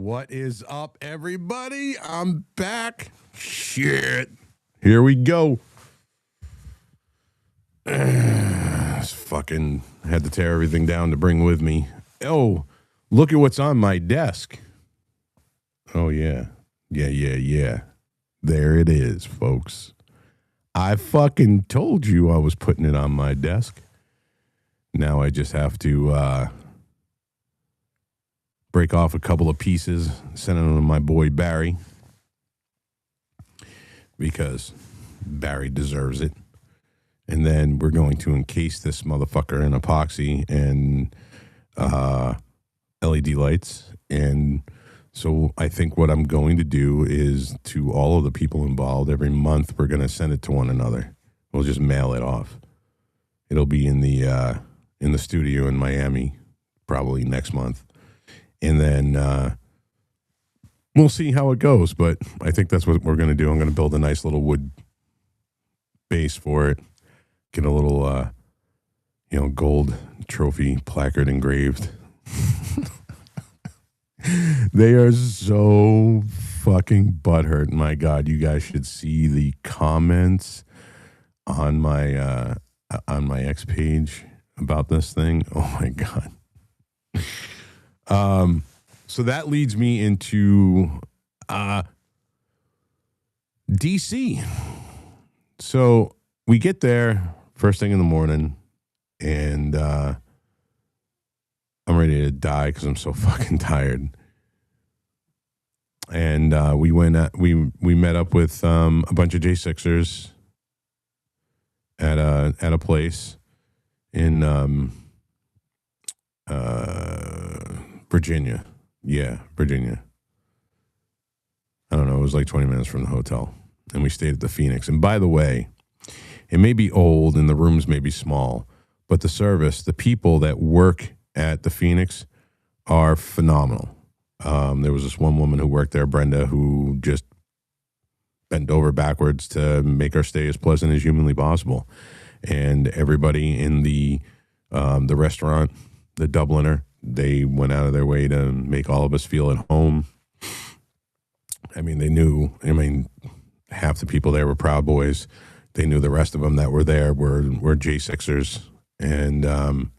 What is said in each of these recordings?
What is up, everybody? I'm back. Shit. Here we go. Fucking had to tear everything down to bring with me. Oh, look at what's on my desk. Oh, yeah. Yeah. There it is, folks. I fucking told you I was putting it on my desk. Now I just have to break off a couple of pieces, send them to my boy Barry, because Barry deserves it. And then we're going to encase this motherfucker in epoxy and LED lights. And so I think what I'm going to do is, to all of the people involved, every month we're going to send it to one another. We'll just mail it off. It'll be in the studio in Miami probably next month. And then we'll see how it goes. But I think that's what we're going to do. I'm going to build a nice little wood base for it. Get a little, gold trophy placard engraved. They are so fucking butthurt. My God, you guys should see the comments on my X page about this thing. Oh my God. So that leads me into DC. So we get there first thing in the morning, and I'm ready to die because I'm so fucking tired. And we met up with a bunch of J6ers at a place in Virginia. Yeah, Virginia. I don't know. It was like 20 minutes from the hotel. And we stayed at the Phoenix. And by the way, it may be old and the rooms may be small, but the service, the people that work at the Phoenix are phenomenal. There was this one woman who worked there, Brenda, who just bent over backwards to make our stay as pleasant as humanly possible. And everybody in the restaurant, the Dubliner, they went out of their way to make all of us feel at home. I mean, half the people there were Proud Boys. They knew the rest of them that were there were J6ers. And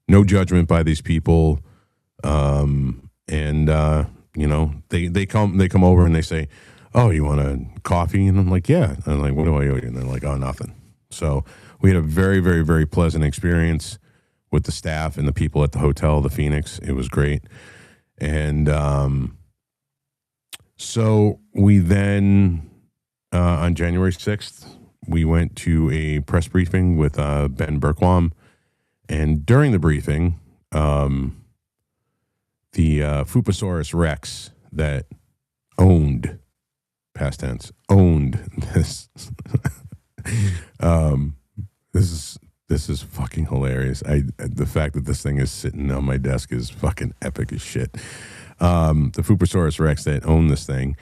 no judgment by these people. They come over and they say, "Oh, you want a coffee?" And I'm like, "Yeah." And I'm like, "What do I owe you?" And they're like, "Oh, nothing." So we had a very, very, very pleasant experience with the staff and the people at the hotel, the Phoenix. It was great. And so we then, on January 6th, we went to a press briefing with Ben Berquam. And during the briefing, the Fupasaurus Rex that owned, past tense, owned this, This is fucking hilarious. The fact that this thing is sitting on my desk is fucking epic as shit. The Fupasaurus Rex that owned this thing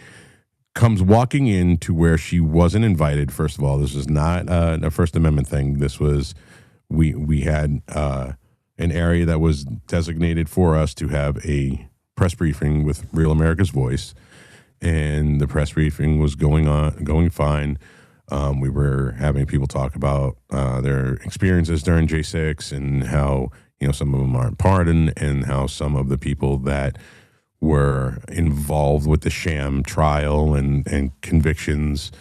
comes walking into where she wasn't invited. First of all, this was not a First Amendment thing. This was, we had an area that was designated for us to have a press briefing with Real America's Voice, and the press briefing was going fine. We were having people talk about their experiences during J6 and how, some of them aren't pardoned, and how some of the people that were involved with the sham trial and convictions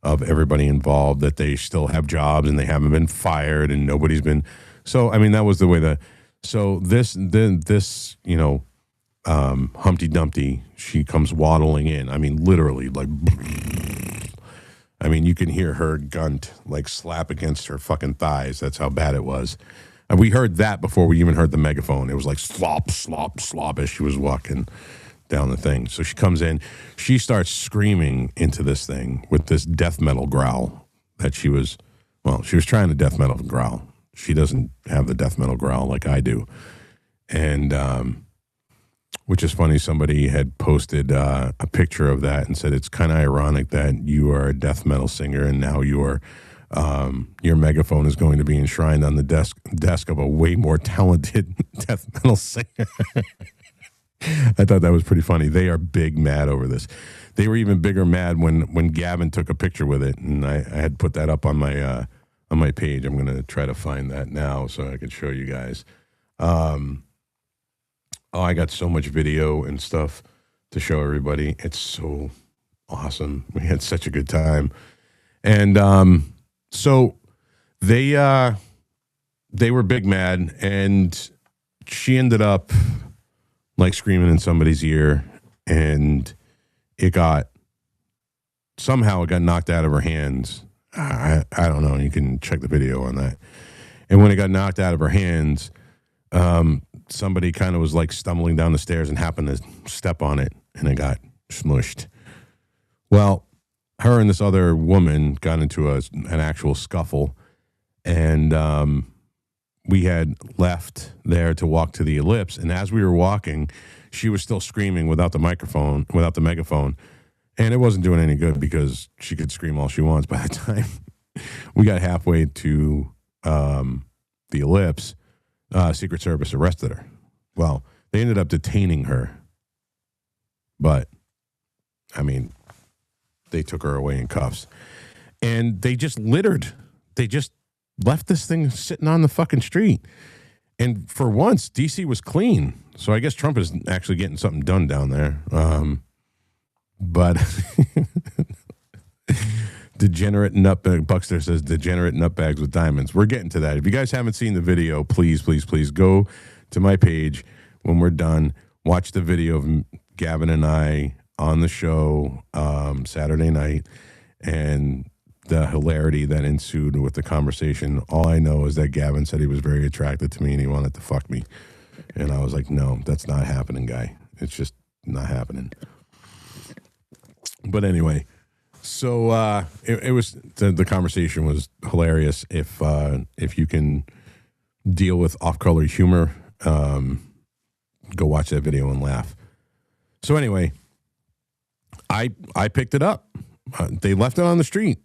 of everybody involved, that they still have jobs and they haven't been fired and nobody's been. So, I mean, that was the way this Humpty Dumpty, she comes waddling in. I mean, literally, like, I mean, you can hear her gunt like slap against her fucking thighs. That's how bad it was. And we heard that before we even heard the megaphone. It was like slop, slop, slop as she was walking down the thing. So she comes in. She starts screaming into this thing with this death metal growl that she was trying to death metal growl. She doesn't have the death metal growl like I do. And which is funny, somebody had posted a picture of that and said it's kind of ironic that you are a death metal singer and now your megaphone is going to be enshrined on the desk of a way more talented death metal singer. I thought that was pretty funny. They are big mad over this. They were even bigger mad when Gavin took a picture with it, and I had put that up on my page. I'm going to try to find that now so I can show you guys. I got so much video and stuff to show everybody. It's so awesome. We had such a good time, and so they were big mad, and she ended up like screaming in somebody's ear, and it got knocked out of her hands. I don't know. You can check the video on that. And when it got knocked out of her hands, somebody kind of was like stumbling down the stairs and happened to step on it, and it got smushed. Well, her and this other woman got into an actual scuffle, and we had left there to walk to the Ellipse, and as we were walking, she was still screaming without the megaphone, and it wasn't doing any good because she could scream all she wants. By the time we got halfway to the Ellipse, Secret Service arrested her. Well, they ended up detaining her, but, I mean, they took her away in cuffs, and they just littered. They just left this thing sitting on the fucking street. And for once, DC was clean. So I guess Trump is actually getting something done down there. But degenerate nutbag, Buckster says, degenerate nutbags with diamonds. We're getting to that. If you guys haven't seen the video, please go to my page when we're done. Watch the video of Gavin and I on the show Saturday night, and the hilarity that ensued with the conversation. All I know is that Gavin said he was very attracted to me and he wanted to fuck me. And I was like, no, that's not happening, guy. It's just not happening. But anyway, so it was the conversation was hilarious. If you can deal with off-color humor, go watch that video and laugh. So anyway, I picked it up. They left it on the street.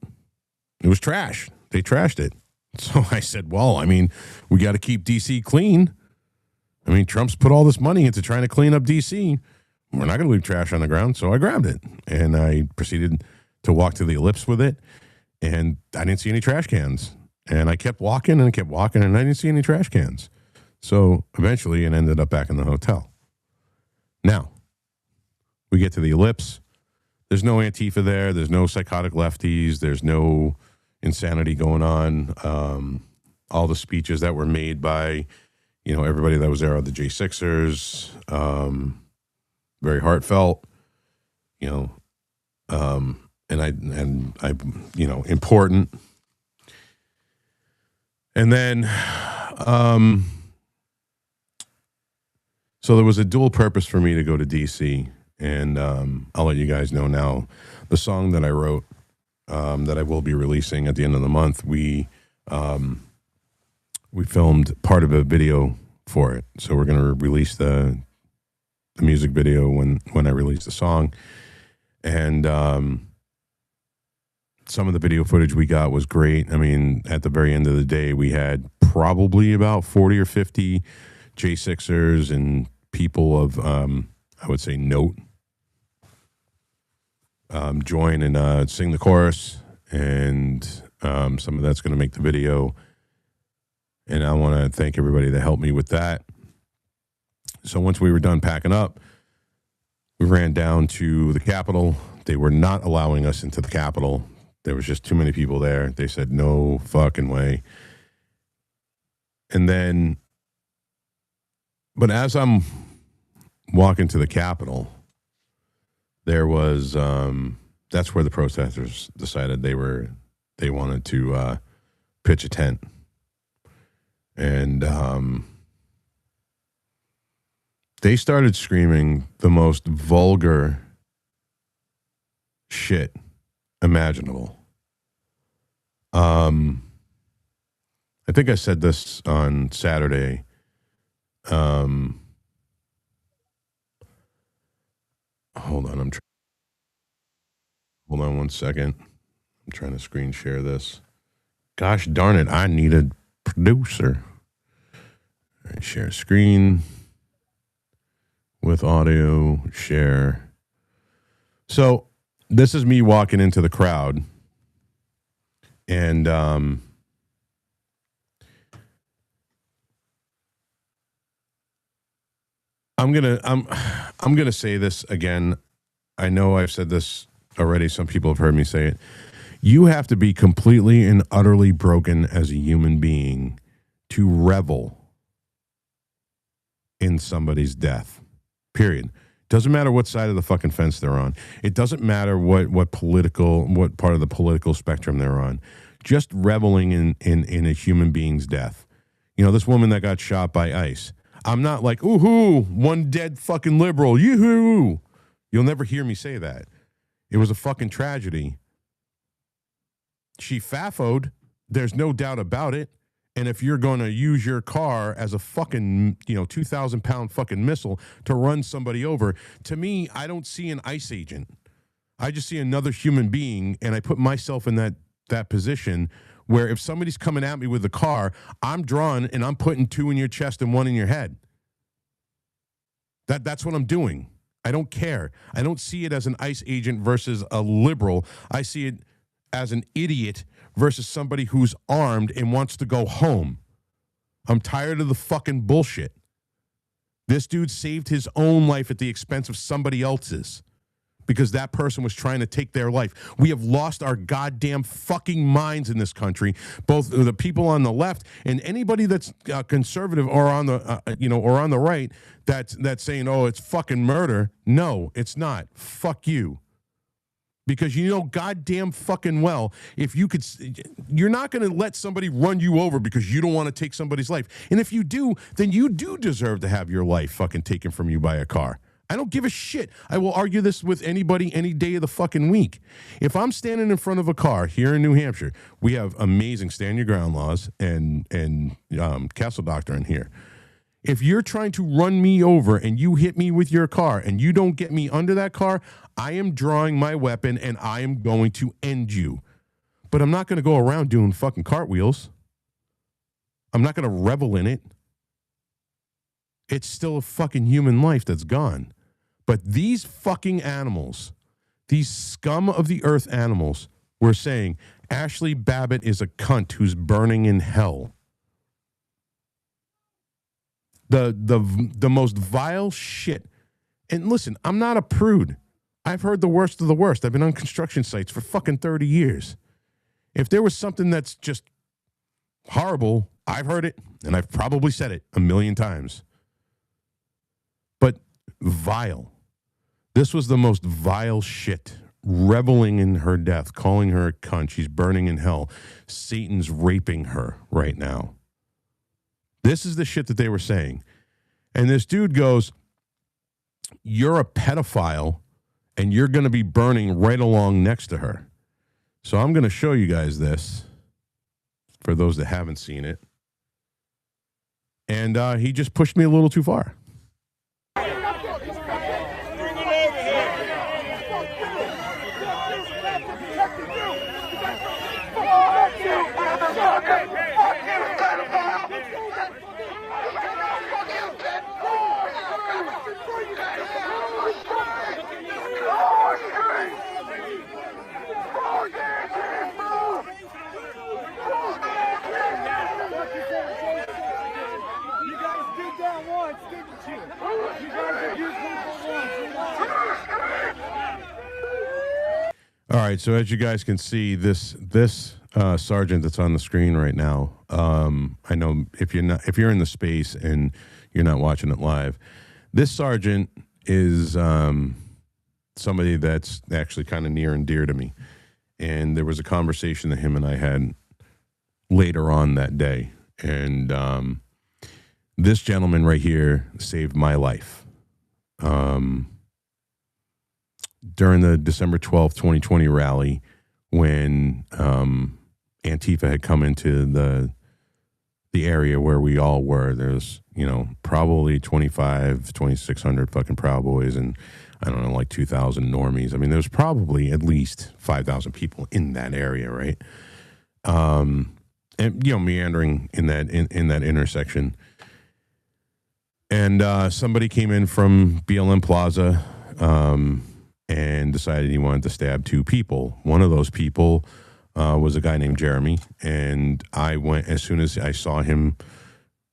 It was trash. They trashed it. So I said, well, I mean, we got to keep DC clean. I mean, Trump's put all this money into trying to clean up DC. We're not going to leave trash on the ground. So I grabbed it, and I proceeded to walk to the Ellipse with it, and I didn't see any trash cans. And I kept walking and I kept walking, and I didn't see any trash cans. So eventually it ended up back in the hotel. Now, we get to the Ellipse. There's no Antifa there. There's no psychotic lefties. There's no insanity going on. All the speeches that were made by, everybody that was there are the J6ers. Very heartfelt, and I, important. And then, so there was a dual purpose for me to go to DC. And I'll let you guys know now, the song that I wrote, that I will be releasing at the end of the month, we filmed part of a video for it. So we're going to release the music video when I release the song. And some of the video footage we got was great. I mean, at the very end of the day, we had probably about 40 or 50 J6ers and people of, I would say, note, join and sing the chorus, and some of that's going to make the video. And I want to thank everybody that helped me with that. So once we were done packing up, we ran down to the Capitol. They were not allowing us into the Capitol. There was just too many people there. They said, no fucking way. And then, but as I'm walking to the Capitol, there was, that's where the protesters decided they wanted to pitch a tent. And they started screaming the most vulgar shit imaginable. I think I said this on Saturday. Hold on, hold on 1 second. I'm trying to screen share this. Gosh darn it, I need a producer. All right, share screen with with audio, share. So this is me walking into the crowd, and I'm gonna say this again. I know I've said this already. Some people have heard me say it. You have to be completely and utterly broken as a human being to revel in somebody's death. Period. Doesn't matter what side of the fucking fence they're on. It doesn't matter what part of the political spectrum they're on. Just reveling in a human being's death. You know, this woman that got shot by ICE. I'm not like, ooh-hoo, one dead fucking liberal, yoo-hoo. You'll never hear me say that. It was a fucking tragedy. She faffoed. There's no doubt about it. And if you're going to use your car as a fucking, 2,000-pound fucking missile to run somebody over, to me, I don't see an ICE agent. I just see another human being, and I put myself in that position where if somebody's coming at me with a car, I'm drawn and I'm putting 2 in your chest and 1 in your head. That's what I'm doing. I don't care. I don't see it as an ICE agent versus a liberal. I see it as an idiot versus somebody who's armed and wants to go home. I'm tired of the fucking bullshit. This dude saved his own life at the expense of somebody else's because that person was trying to take their life. We have lost our goddamn fucking minds in this country, both the people on the left and anybody that's conservative or on the or on the right that's saying, oh, it's fucking murder. No, it's not. Fuck you. Because you know goddamn fucking well, if you could, you're not going to let somebody run you over because you don't want to take somebody's life. And if you do, then you do deserve to have your life fucking taken from you by a car. I don't give a shit. I will argue this with anybody any day of the fucking week. If I'm standing in front of a car here in New Hampshire, we have amazing stand your ground laws and Castle Doctrine here. If you're trying to run me over and you hit me with your car and you don't get me under that car, I am drawing my weapon and I am going to end you. But I'm not going to go around doing fucking cartwheels. I'm not going to revel in it. It's still a fucking human life that's gone. But these fucking animals, these scum of the earth animals, were saying Ashley Babbitt is a cunt who's burning in hell. The most vile shit. And listen, I'm not a prude. I've heard the worst of the worst. I've been on construction sites for fucking 30 years. If there was something that's just horrible, I've heard it, and I've probably said it a million times. But vile. This was the most vile shit. Reveling in her death, calling her a cunt. She's burning in hell. Satan's raping her right now. This is the shit that they were saying. And this dude goes, you're a pedophile and you're going to be burning right along next to her. So I'm going to show you guys this for those that haven't seen it. And he just pushed me a little too far. All right, so as you guys can see, this sergeant that's on the screen right now, I know if you're in the space and you're not watching it live, this sergeant is somebody that's actually kind of near and dear to me. And there was a conversation that him and I had later on that day. And this gentleman right here saved my life. During the December 12th, 2020 rally, when Antifa had come into the area where we all were, there's, probably 2,600 fucking Proud Boys and, I don't know, like 2,000 normies. I mean, there's probably at least 5,000 people in that area, right? And, meandering in that intersection. And somebody came in from BLM Plaza and decided he wanted to stab 2 people. One of those people was a guy named Jeremy. And I went, as soon as I saw him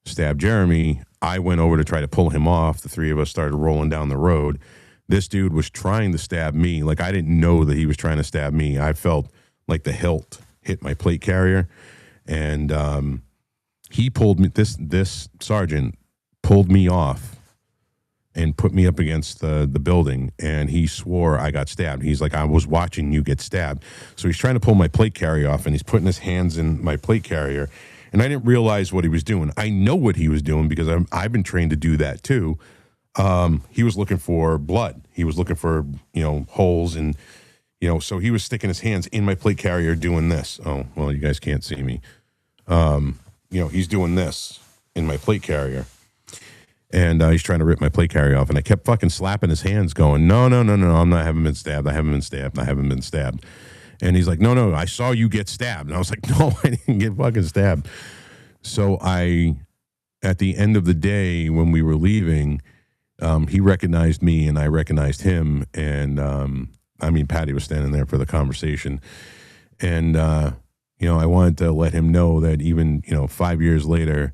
stab Jeremy, I went over to try to pull him off. The 3 of us started rolling down the road. This dude was trying to stab me. Like, I didn't know that he was trying to stab me. I felt like the hilt hit my plate carrier. And he pulled me, this sergeant pulled me off and put me up against the building, and he swore I got stabbed. He's like, I was watching you get stabbed. So he's trying to pull my plate carrier off, and he's putting his hands in my plate carrier, and I didn't realize what he was doing. I know what he was doing because I've been trained to do that too. He was looking for blood. He was looking for, holes, and, so he was sticking his hands in my plate carrier doing this. Oh, well, you guys can't see me. He's doing this in my plate carrier. And he's trying to rip my plate carrier off. And I kept fucking slapping his hands going, no, I haven't been stabbed. I haven't been stabbed. And he's like, no, I saw you get stabbed. And I was like, no, I didn't get fucking stabbed. So at the end of the day, when we were leaving, he recognized me and I recognized him. And, Patty was standing there for the conversation. And, I wanted to let him know that even, 5 years later,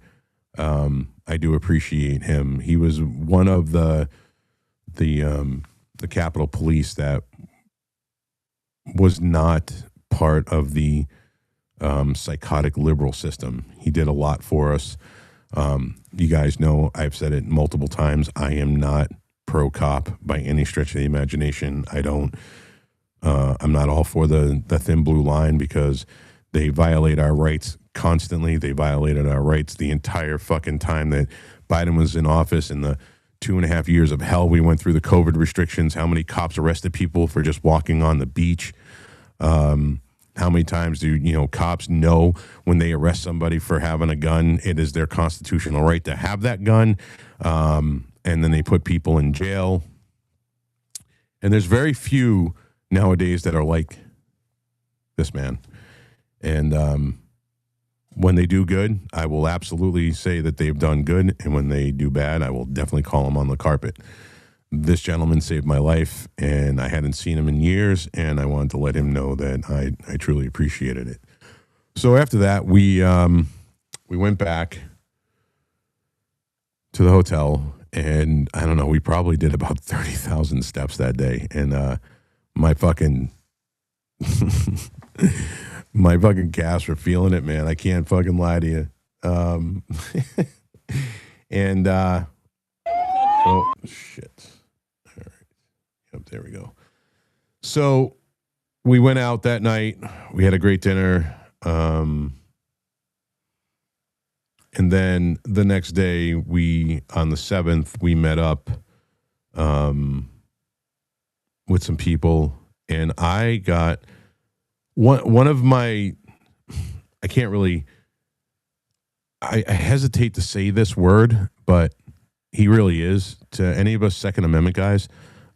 I do appreciate him. He was one of the Capitol Police that was not part of the psychotic liberal system. He did a lot for us. You guys know, I've said it multiple times, I am not pro-cop by any stretch of the imagination. I'm not all for the thin blue line because they violate our rights constantly. They violated our rights the entire fucking time that Biden was in office, in the 2.5 years of hell we went through, the COVID restrictions, how many cops arrested people for just walking on the beach. How many times do, cops know when they arrest somebody for having a gun, it is their constitutional right to have that gun. And then they put people in jail. And there's very few nowadays that are like this man. And, when they do good, I will absolutely say that they've done good. And when they do bad, I will definitely call them on the carpet. This gentleman saved my life, and I hadn't seen him in years, and I wanted to let him know that I truly appreciated it. So after that, we went back to the hotel, and I don't know, we probably did about 30,000 steps that day. And my fucking... my fucking calves were feeling it, man. I can't fucking lie to you. And, oh, shit. All right. Yep, there we go. So we went out that night. We had a great dinner. And then the next day, on the 7th, we met up with some people. And I got... One of my, I can't really, I hesitate to say this word, but he really is. To any of us Second Amendment guys,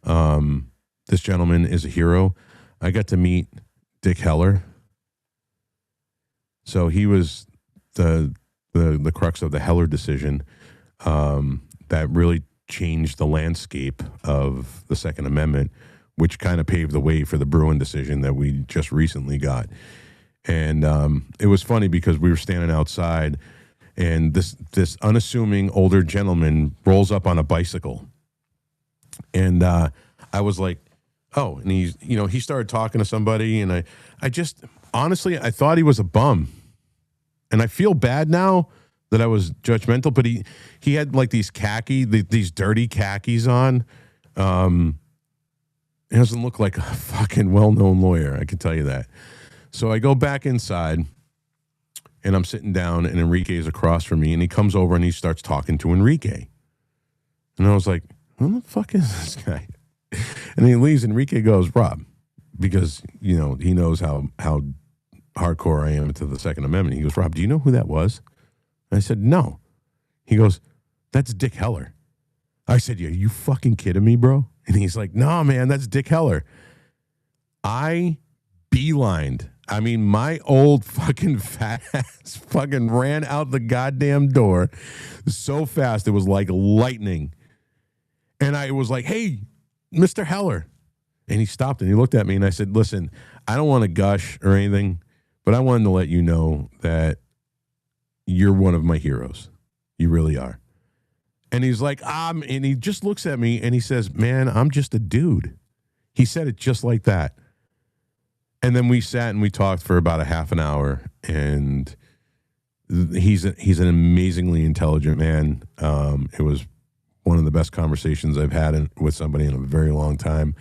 this gentleman is a hero. I got to meet Dick Heller. So he was the crux of the Heller decision that really changed the landscape of the Second Amendment, which kind of paved the way for the Bruen decision that we just recently got. And it was funny because we were standing outside, and this unassuming older gentleman rolls up on a bicycle. And I was like, oh, and he started talking to somebody, and I just, honestly, I thought he was a bum. And I feel bad now that I was judgmental, but he had like these these dirty khakis on. He doesn't look like a fucking well-known lawyer, I can tell you that. So I go back inside, and I'm sitting down, and Enrique is across from me, and he comes over and he starts talking to Enrique. And I was like, who the fuck is this guy? And he leaves. Enrique goes, Rob, because, he knows how hardcore I am to the Second Amendment. He goes, Rob, do you know who that was? And I said, no. He goes, that's Dick Heller. I said, yeah, you fucking kidding me, bro? And he's like, no, man, that's Dick Heller. I beelined. I mean, my old fucking fat ass fucking ran out the goddamn door so fast it was like lightning. And I was like, hey, Mr. Heller. And he stopped and he looked at me and I said, listen, I don't want to gush or anything, but I wanted to let you know that you're one of my heroes. You really are. And he's like, and he just looks at me and he says, man, I'm just a dude. He said it just like that. And then we sat and we talked for about a half an hour, and he's an amazingly intelligent man. It was one of the best conversations I've had with somebody in a very long time.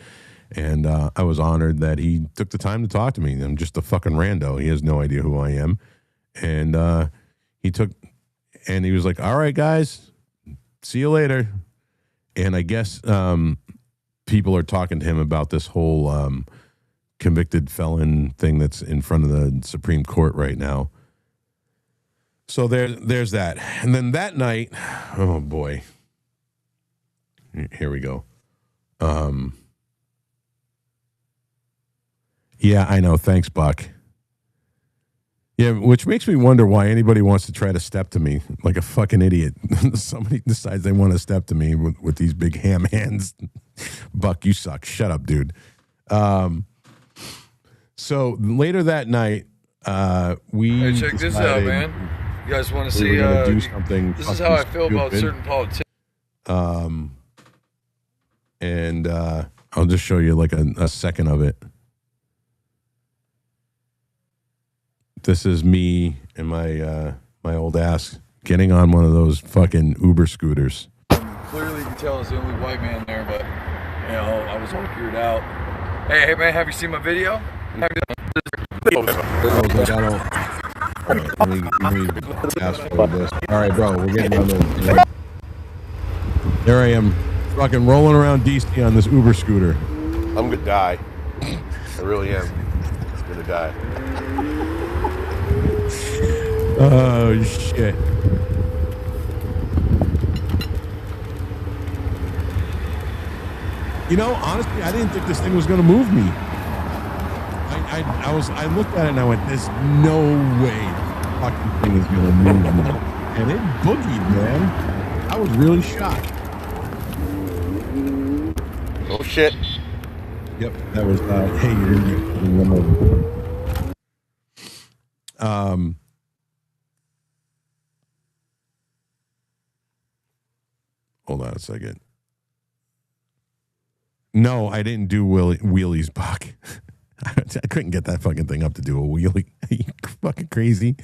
And I was honored that he took the time to talk to me. I'm just a fucking rando. He has no idea who I am. And he was like, all right, guys, see you later. And I guess people are talking to him about this whole convicted felon thing that's in front of the Supreme Court right now. So there's that. And then that night, oh boy, here we go. Yeah, I know. Thanks, Buck. Yeah, which makes me wonder why anybody wants to try to step to me like a fucking idiot. Somebody decides they want to step to me with these big ham hands. Buck, you suck. Shut up, dude. So later that night, Hey, check this out, man. You guys want to see? Do something. This is how I feel about certain politicians. And I'll just show you like a second of it. This is me and my old ass getting on one of those fucking Uber scooters. Clearly, you can tell it's the only white man there, but you know, I was all geared out. Hey, man, have you seen my video? Let me ask for this. All right, bro, we're getting on the. There I am, fucking rolling around DC on this Uber scooter. I'm gonna die. I really am. I'm gonna die. Oh shit. You know, honestly, I didn't think this thing was gonna move me. I looked at it and I went, there's no way the fucking thing is gonna move me. And it boogied, man. I was really shocked. Oh shit. Yep, that was hey, you didn't get one over. Hold on a second. No, I didn't do wheelies, Buck. I couldn't get that fucking thing up to do a wheelie. Are you fucking crazy?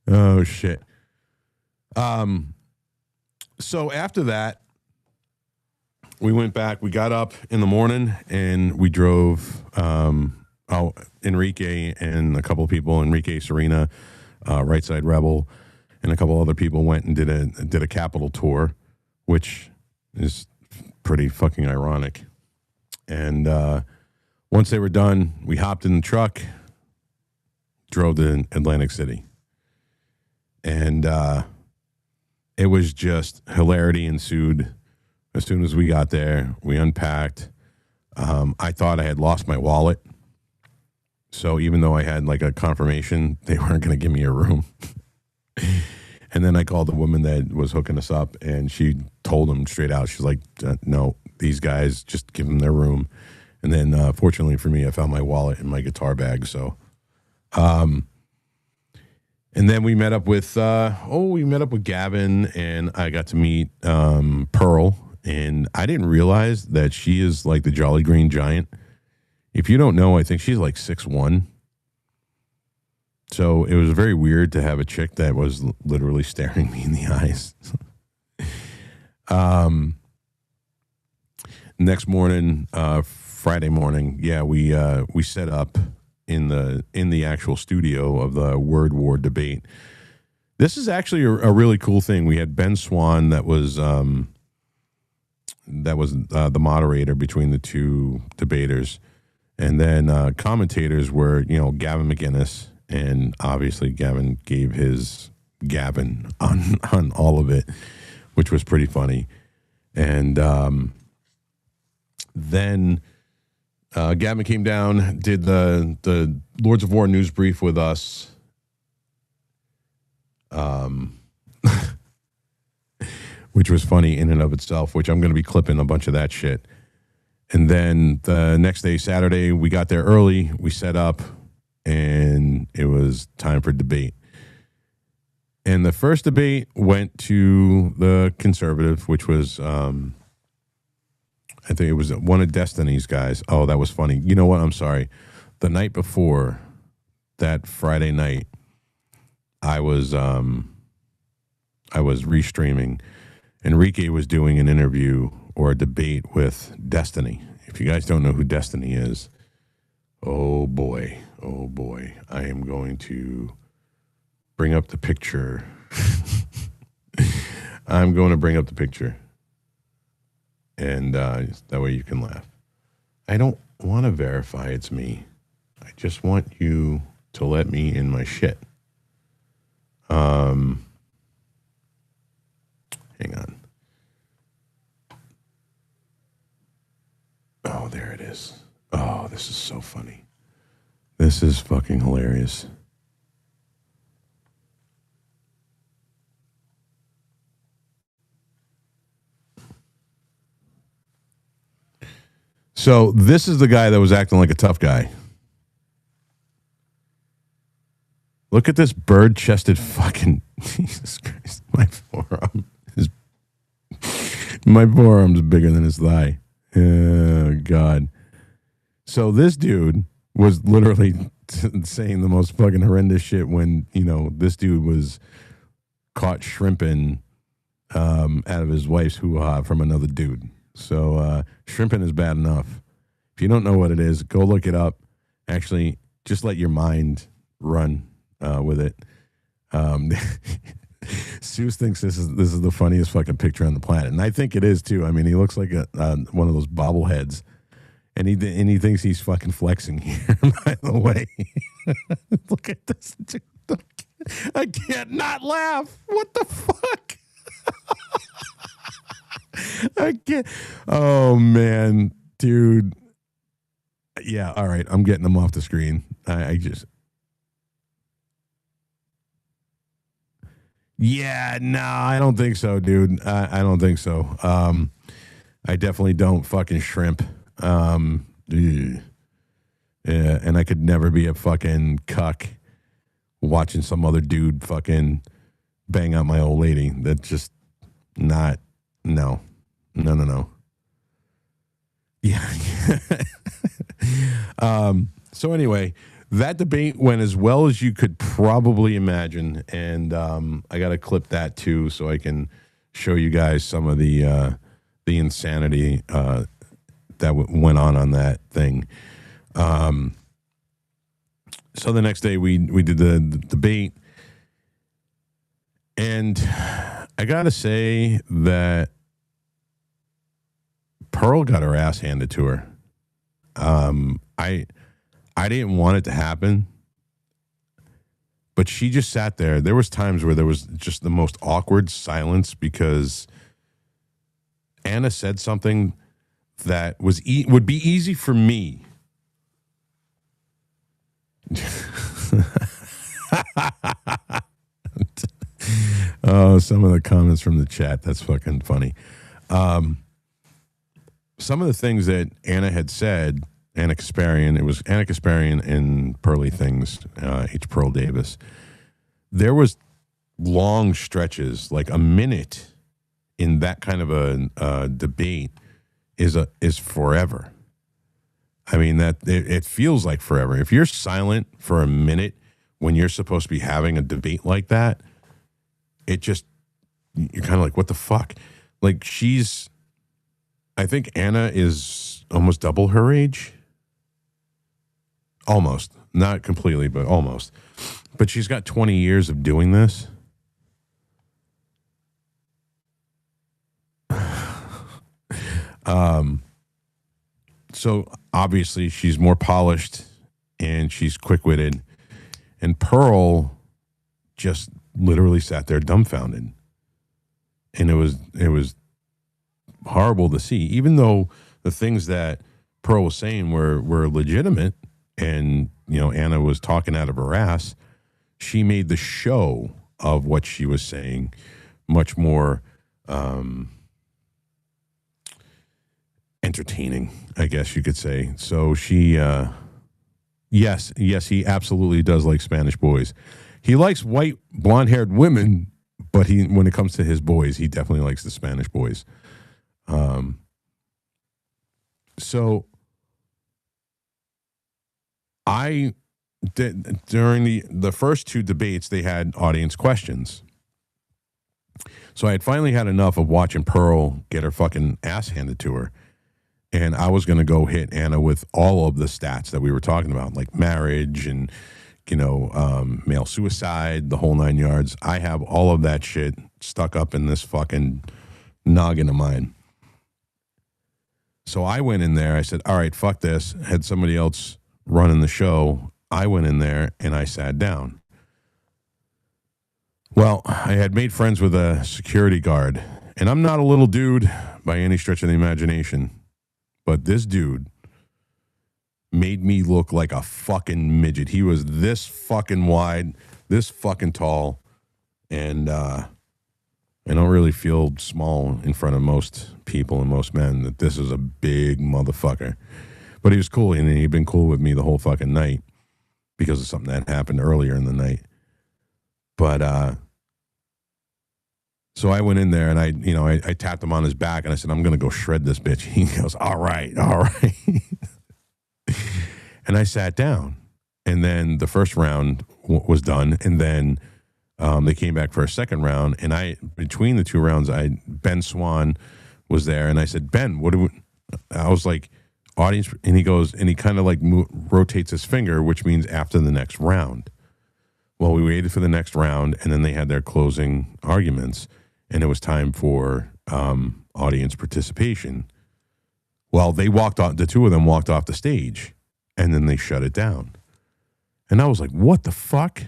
Oh shit. So after that, we went back. We got up in the morning and we drove. Enrique and a couple of people, Enrique Serena, Right Side Rebel, and a couple other people went and did a Capitol tour, which is pretty fucking ironic. And once they were done, we hopped in the truck, drove to Atlantic City. And it was just hilarity ensued. As soon as we got there, we unpacked. I thought I had lost my wallet. So even though I had like a confirmation, they weren't going to give me a room. And then I called the woman that was hooking us up, and she told them straight out. She's like, no, these guys, just give them their room. And then fortunately for me, I found my wallet and my guitar bag. So, and then we met up with Gavin, and I got to meet Pearl. And I didn't realize that she is like the Jolly Green Giant. If you don't know, I think she's like 6'1". So it was very weird to have a chick that was literally staring me in the eyes. Next morning, Friday morning, we set up in the actual studio of the Word War debate. This is actually a really cool thing. We had Ben Swan that was the moderator between the two debaters. And then commentators were, Gavin McInnes, and obviously Gavin gave his Gavin on all of it, which was pretty funny. And then Gavin came down, did the Lords of War news brief with us. Which was funny in and of itself, which I'm going to be clipping a bunch of that shit. And then the next day, Saturday, we got there early, we set up, and it was time for debate. And the first debate went to the conservative, which was, I think it was one of Destiny's guys. Oh, that was funny. You know what? I'm sorry. The night before, that Friday night, I was restreaming. Enrique was doing an interview or a debate with Destiny. If you guys don't know who Destiny is, oh boy, I am going to bring up the picture. I'm going to bring up the picture. And that way you can laugh. I don't want to verify it's me. I just want you to let me in my shit. Hang on. Oh, there it is. Oh, this is so funny. This is fucking hilarious. So this is the guy that was acting like a tough guy. Look at this bird-chested fucking... Jesus Christ. My forearm's bigger than his thigh. Oh, God. So this dude was literally saying the most fucking horrendous shit when, this dude was caught shrimping out of his wife's hoo-ha from another dude. So shrimping is bad enough. If you don't know what it is, go look it up. Actually, just let your mind run with it. Seuss thinks this is the funniest fucking picture on the planet, and I think it is too. I mean, he looks like one of those bobbleheads, and he thinks he's fucking flexing here. By the way, look at this dude. I can't not laugh. What the fuck? I can't. Oh man, dude. Yeah. All right. I'm getting them off the screen. I just. Yeah, no, I don't think so, dude. I don't think so. I definitely don't fucking shrimp. Yeah, and I could never be a fucking cuck watching some other dude fucking bang out my old lady. That's just not, no. Yeah. So anyway, that debate went as well as you could probably imagine, and I got to clip that too so I can show you guys some of the insanity that went on that thing. So the next day we did the debate, and I got to say that Pearl got her ass handed to her. I didn't want it to happen, but she just sat there. There was times where there was just the most awkward silence because Anna said something that would be easy for me. Oh, some of the comments from the chat. That's fucking funny. Some of the things that Anna had said, Anna Kasparian, it was Anna Kasparian and Pearly Things, H. Pearl Davis. There was long stretches, like a minute in that kind of a debate is forever. I mean, that it feels like forever. If you're silent for a minute when you're supposed to be having a debate like that, you're kind of like, what the fuck? Like I think Anna is almost double her age. Almost. Not completely, but almost. But she's got 20 years of doing this. So obviously she's more polished and she's quick-witted. And Pearl just literally sat there dumbfounded. And it was horrible to see, even though the things that Pearl was saying were legitimate, and Anna was talking out of her ass, she made the show of what she was saying much more entertaining, I guess you could say. So she, yes, he absolutely does like Spanish boys. He likes white, blonde-haired women, but when it comes to his boys, he definitely likes the Spanish boys. So I did, during the first two debates, they had audience questions. So I had finally had enough of watching Pearl get her fucking ass handed to her. And I was going to go hit Anna with all of the stats that we were talking about, like marriage and, male suicide, the whole 9 yards. I have all of that shit stuck up in this fucking noggin of mine. So I went in there. I said, all right, fuck this. Had somebody else running the show. I went in there and I sat down. Well, I had made friends with a security guard, and I'm not a little dude by any stretch of the imagination, but this dude made me look like a fucking midget. He was this fucking wide, this fucking tall, and I don't really feel small in front of most people and most men, that this is a big motherfucker. But he was cool, and he'd been cool with me the whole fucking night because of something that happened earlier in the night. But so I went in there and I tapped him on his back and I said, I'm going to go shred this bitch. He goes, all right. And I sat down, and then the first round was done. And then they came back for a second round. And between the two rounds, Ben Swan was there. And I said, Ben, I was like, audience. And he goes, and he kind of like rotates his finger, which means after the next round. Well, we waited for the next round, and then they had their closing arguments, and it was time for audience participation. Well, the two of them walked off the stage, and then they shut it down. And I was like, what the fuck?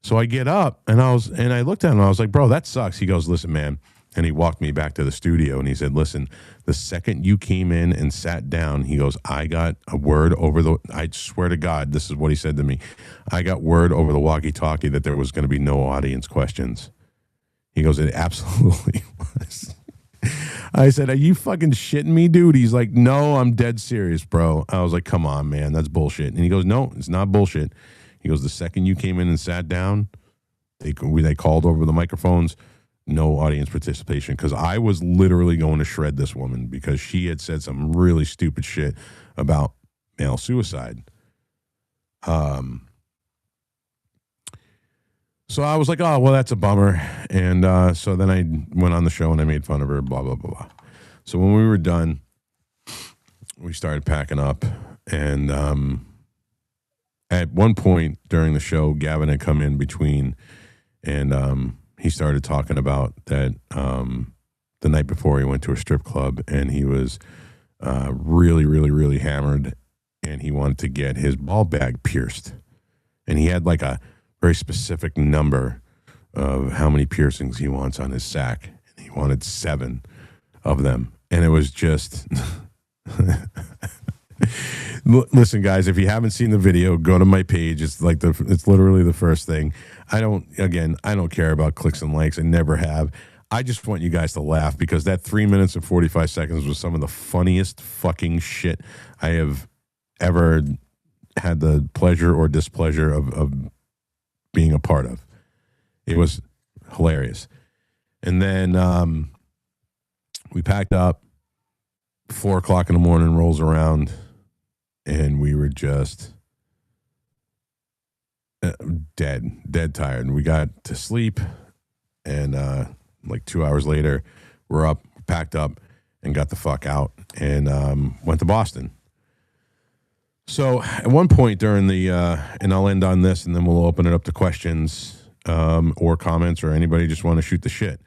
So I get up, and I looked at him, and I was like, bro, that sucks. He goes, listen, man. And he walked me back to the studio, and he said, listen, the second you came in and sat down, he goes, I got a word I swear to God, this is what he said to me. I got word over the walkie-talkie that there was going to be no audience questions. He goes, it absolutely was. I said, are you fucking shitting me, dude? He's like, no, I'm dead serious, bro. I was like, come on, man, that's bullshit. And he goes, no, it's not bullshit. He goes, the second you came in and sat down, they called over the microphones, no audience participation, because I was literally going to shred this woman because she had said some really stupid shit about male suicide. So I was like, oh, well, that's a bummer. And so then I went on the show and I made fun of her, blah, blah, blah, blah. So when we were done, we started packing up. And at one point during the show, Gavin had come in between, and he started talking about that the night before he went to a strip club, and he was really, really, really hammered, and he wanted to get his ball bag pierced. And he had like a very specific number of how many piercings he wants on his sack. And he wanted 7 of them. And it was just... Listen, guys, if you haven't seen the video, go to my page. It's like it's literally the first thing. I don't care about clicks and likes. I never have. I just want you guys to laugh, because that 3 minutes and 45 seconds was some of the funniest fucking shit I have ever had the pleasure or displeasure of being a part of. It was hilarious. And then we packed up. 4 o'clock in the morning rolls around, and we were just dead tired. And we got to sleep, and like 2 hours later, we're up, packed up, and got the fuck out, and went to Boston. So at one point during the, and I'll end on this, and then we'll open it up to questions or comments, or anybody just want to shoot the shit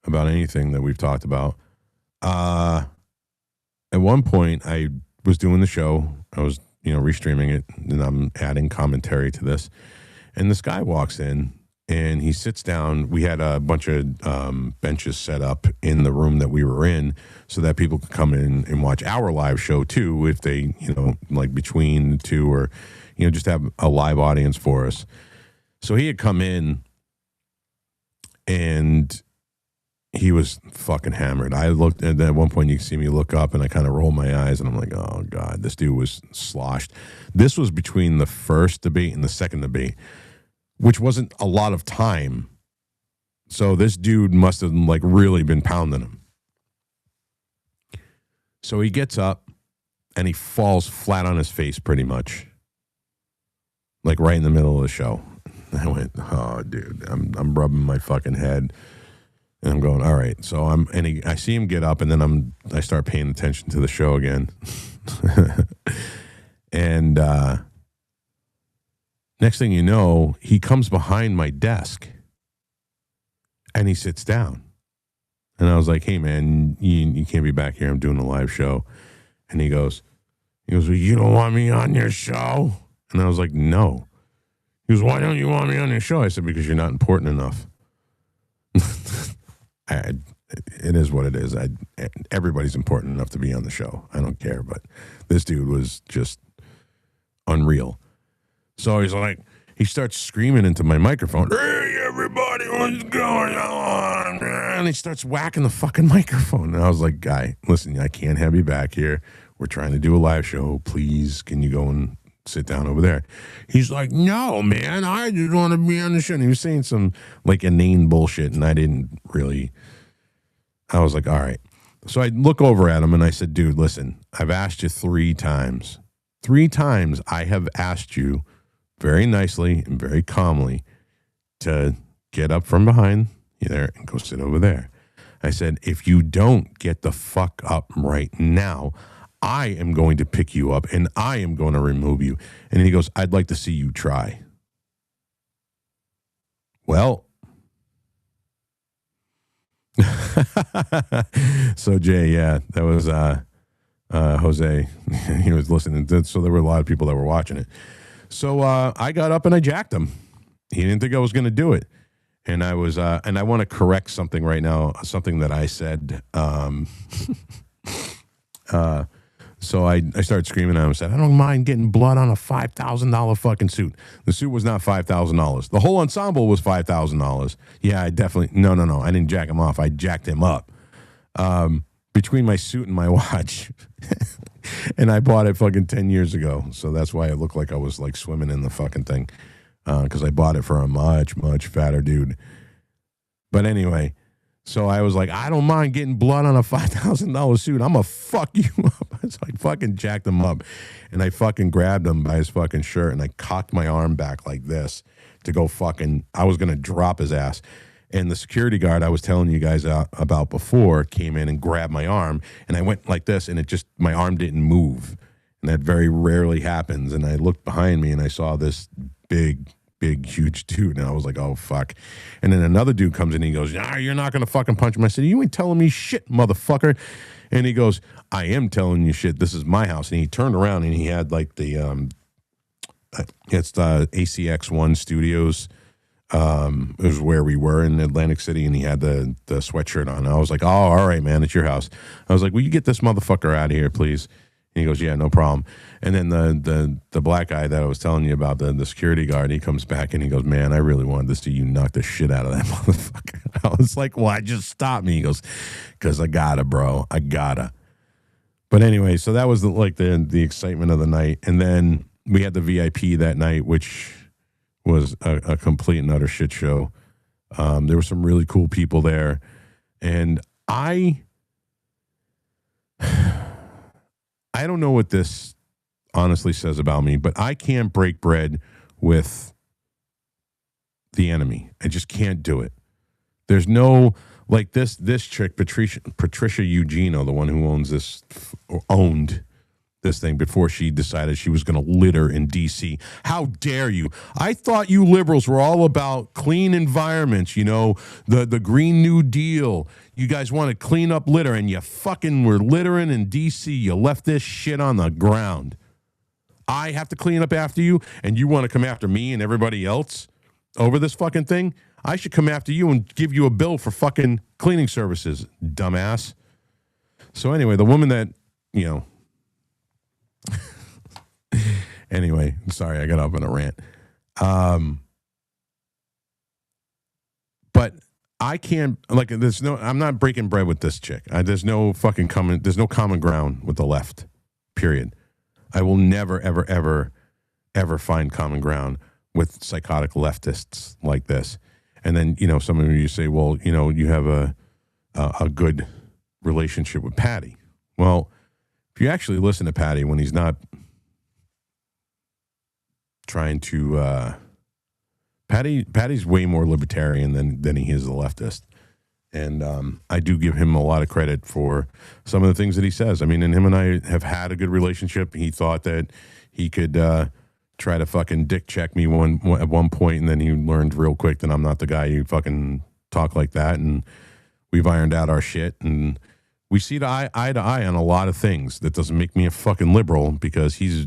about anything that we've talked about. At one point, I was doing the show. I was, restreaming it, and I'm adding commentary to this. And this guy walks in, and he sits down. We had a bunch of benches set up in the room that we were in so that people could come in and watch our live show too, if they, like between the two, or, just have a live audience for us. So he had come in and he was fucking hammered. I looked, and at one point you see me look up and I kind of roll my eyes and I'm like, oh God, this dude was sloshed. This was between the first debate and the second debate, which wasn't a lot of time. So this dude must have like really been pounding him. So he gets up and he falls flat on his face pretty much. Like right in the middle of the show. I went, oh dude, I'm rubbing my fucking head. And I'm going, all right. So I see him get up, and then I start paying attention to the show again. And next thing you know, he comes behind my desk and he sits down. And I was like, hey man, you can't be back here. I'm doing a live show. And he goes, well, you don't want me on your show? And I was like, no. He goes, why don't you want me on your show? I said, because you're not important enough. It is what it is. Everybody's important enough to be on the show. I don't care, but this dude was just unreal. So he's like, he starts screaming into my microphone, hey, everybody, what's going on? And he starts whacking the fucking microphone. And I was like, guy, listen, I can't have you back here. We're trying to do a live show. Please, can you go and sit down over there? He's like, no, man, I just want to be on the show. And he was saying some like inane bullshit, and I was like, all right. So I look over at him and I said, dude, listen, I've asked you 3 times. 3 times I have asked you very nicely and very calmly to get up from behind you there and go sit over there. I said, if you don't get the fuck up right now, I am going to pick you up and I am going to remove you. And he goes, I'd like to see you try. Well, so Jay, yeah, that was Jose. He was listening to it, so there were a lot of people that were watching it. So I got up and I jacked him. He didn't think I was going to do it. And I was, and I want to correct something right now, something that I said. So I started screaming at him and said, I don't mind getting blood on a $5,000 fucking suit. The suit was not $5,000. The whole ensemble was $5,000. Yeah, I definitely, no. I didn't jack him off. I jacked him up. Between my suit and my watch. And I bought it fucking 10 years ago. So that's why it looked like I was like swimming in the fucking thing. Because I bought it for a much, much fatter dude. But anyway, so I was like, I don't mind getting blood on a $5,000 suit. I'm going to fuck you up. So I fucking jacked him up. And I fucking grabbed him by his fucking shirt. And I cocked my arm back like this to go fucking, I was going to drop his ass. And the security guard I was telling you guys about before came in and grabbed my arm. And I went like this, and my arm didn't move. And that very rarely happens. And I looked behind me and I saw this big, huge dude. And I was like, oh, fuck. And then another dude comes in and he goes, nah, you're not going to fucking punch him. I said, you ain't telling me shit, motherfucker. And he goes, I am telling you shit. This is my house. And he turned around and he had like it's the ACX1 Studios. It was where we were in Atlantic City, and he had the sweatshirt on. I was like, oh, all right, man, it's your house. I was like, will you get this motherfucker out of here, please? And he goes, yeah, no problem. And then the black guy that I was telling you about, the security guard, he comes back and he goes, man, I really wanted to see you knock the shit out of that motherfucker. I was like, why just stop me? He goes, because I gotta, bro. I gotta. But anyway, so that was the excitement of the night. And then we had the VIP that night, which was a complete and utter shit show. There were some really cool people there. And I don't know what this honestly says about me, but I can't break bread with the enemy. I just can't do it. There's no, like this chick, Patricia Eugenio, the one who owned this thing before she decided she was going to litter in D.C. How dare you? I thought you liberals were all about clean environments, the Green New Deal. You guys want to clean up litter, and you fucking were littering in D.C. You left this shit on the ground. I have to clean up after you, and you want to come after me and everybody else? over this fucking thing, I should come after you and give you a bill for fucking cleaning services, dumbass. So anyway, the woman that, anyway, sorry, I got up in a rant. But I can't, like, I'm not breaking bread with this chick. There's no common ground with the left, period. I will never, ever, ever, ever find common ground with psychotic leftists like this. And then, some of you say, well, you have a good relationship with Patty. Well, if you actually listen to Patty when he's not trying to, Patty's way more libertarian than he is a leftist. And I do give him a lot of credit for some of the things that he says. I mean, and him and I have had a good relationship. He thought that he could try to fucking dick check me at one point, and then he learned real quick that I'm not the guy who fucking talk like that. And we've ironed out our shit, and we see eye to eye on a lot of things. That doesn't make me a fucking liberal because he's,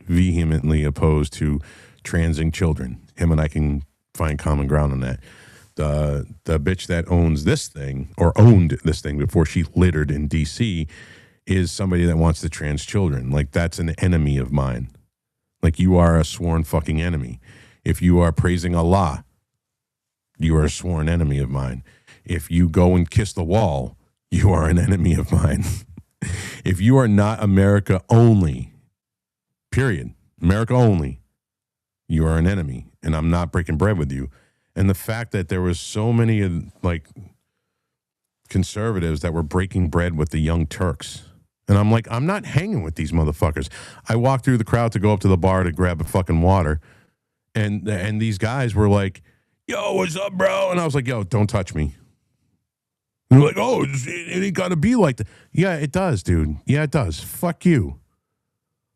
vehemently opposed to transing children. Him and I can find common ground on that. The bitch that owns this thing, or owned this thing before she littered in D.C., is somebody that wants to trans children. Like, that's an enemy of mine. Like, you are a sworn fucking enemy. If you are praising Allah, you are a sworn enemy of mine. If you go and kiss the wall, you are an enemy of mine. If you are not America only, period, America only, you are an enemy. And I'm not breaking bread with you. And the fact that there was so many, like, conservatives that were breaking bread with the Young Turks. And I'm like, I'm not hanging with these motherfuckers. I walked through the crowd to go up to the bar to grab a fucking water. And these guys were like, yo, what's up, bro? And I was like, yo, don't touch me. And they're like, oh, it ain't got to be like that. Yeah, it does, dude. Yeah, it does. Fuck you.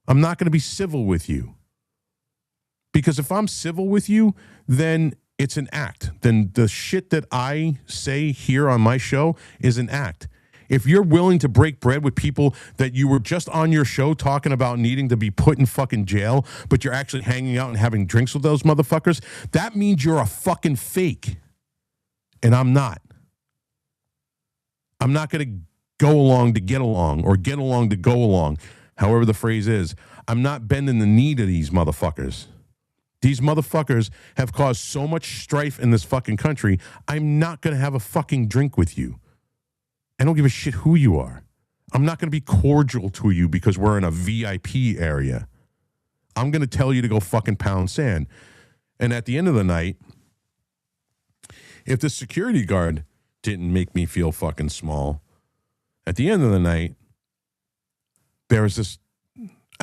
I'm not going to be civil with you. Because if I'm civil with you, then it's an act. Then the shit that I say here on my show is an act. If you're willing to break bread with people that you were just on your show talking about needing to be put in fucking jail, but you're actually hanging out and having drinks with those motherfuckers, that means you're a fucking fake. And I'm not. I'm not going to go along to get along or get along to go along, however the phrase is. I'm not bending the knee to these motherfuckers. These motherfuckers have caused so much strife in this fucking country. I'm not going to have a fucking drink with you. I don't give a shit who you are. I'm not going to be cordial to you because we're in a VIP area. I'm going to tell you to go fucking pound sand. And at the end of the night, if the security guard didn't make me feel fucking small, at the end of the night, there was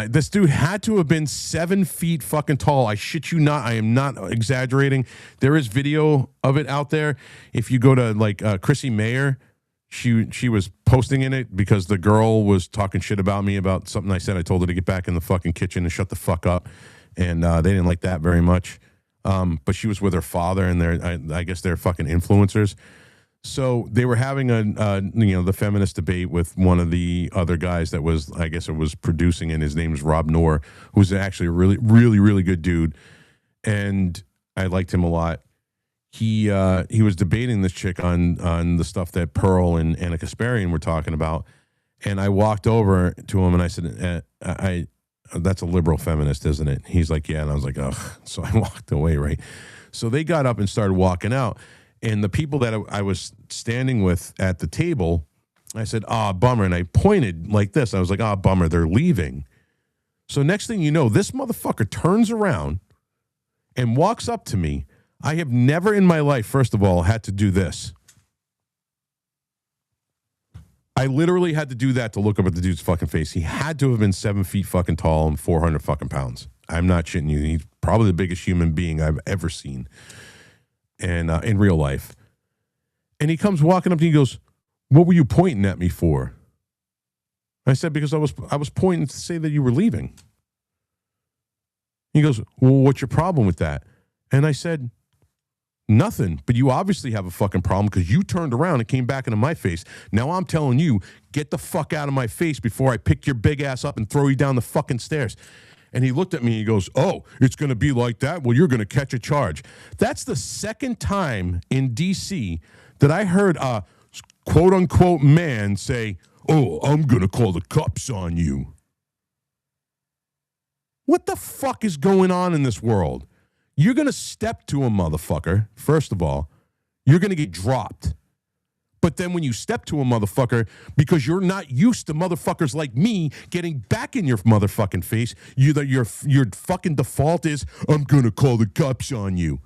this dude had to have been 7 feet fucking tall. I shit you not. I am not exaggerating. There is video of it out there. If you go to like Chrissy Mayer, she was posting in it because the girl was talking shit about me about something I said. I told her to get back in the fucking kitchen and shut the fuck up. And they didn't like that very much. But she was with her father, and I guess they're fucking influencers. So they were having the feminist debate with one of the other guys that was, I guess it was producing, and his name is Rob Noor, who's actually a really, really, really good dude. And I liked him a lot. He was debating this chick on the stuff that Pearl and Anna Kasparian were talking about. And I walked over to him and I said, that's a liberal feminist, isn't it? He's like, yeah. And I was like, ugh. So I walked away, right? So they got up and started walking out. And the people that I was standing with at the table, I said, bummer. And I pointed like this. I was like, bummer, they're leaving. So next thing you know, this motherfucker turns around and walks up to me. I have never in my life, first of all, had to do this. I literally had to do that to look up at the dude's fucking face. He had to have been 7 feet fucking tall and 400 fucking pounds. I'm not shitting you. He's probably the biggest human being I've ever seen. And in real life. And he comes walking up to me, he goes, what were you pointing at me for? I said, because I was pointing to say that you were leaving. He goes, well, what's your problem with that? And I said, nothing, but you obviously have a fucking problem because you turned around and came back into my face. Now I'm telling you, get the fuck out of my face before I pick your big ass up and throw you down the fucking stairs. And he looked at me, he goes, oh, it's going to be like that? Well, you're going to catch a charge. That's the second time in D.C. that I heard a quote-unquote man say, oh, I'm going to call the cops on you. What the fuck is going on in this world? You're going to step to a motherfucker, first of all, you're going to get dropped. But then when you step to a motherfucker, because you're not used to motherfuckers like me getting back in your motherfucking face, your fucking default is, I'm going to call the cops on you.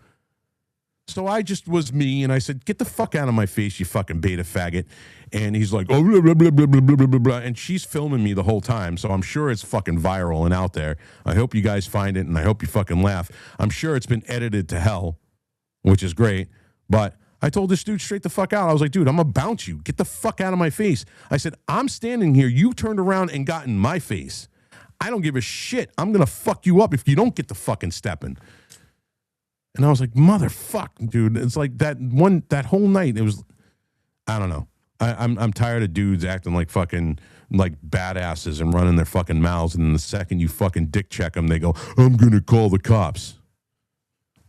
So I just was me, and I said, get the fuck out of my face, you fucking beta faggot. And he's like, oh, blah, blah, blah, blah, blah, blah, blah, blah. And she's filming me the whole time, so I'm sure it's fucking viral and out there. I hope you guys find it, and I hope you fucking laugh. I'm sure it's been edited to hell, which is great, but I told this dude straight the fuck out. I was like, dude, I'm going to bounce you. Get the fuck out of my face. I said, I'm standing here. You turned around and got in my face. I don't give a shit. I'm going to fuck you up if you don't get the fucking stepping. And I was like, motherfuck, dude. It's like that whole night, it was, I don't know. I'm tired of dudes acting like fucking like badasses and running their fucking mouths. And then the second you fucking dick check them, they go, I'm going to call the cops.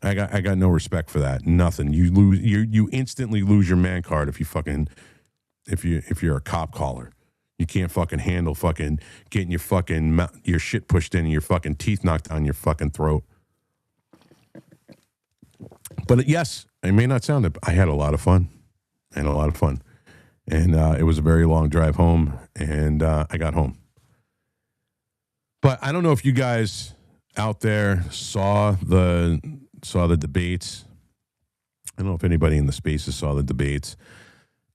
I got no respect for that. Nothing. You instantly lose your man card if you're a cop caller. You can't fucking handle fucking getting your shit pushed in and your fucking teeth knocked down your fucking throat. But yes, it may not sound it. I had a lot of fun. And it was a very long drive home, and I got home. But I don't know if you guys out there saw the debates. I don't know if anybody in the spaces saw the debates.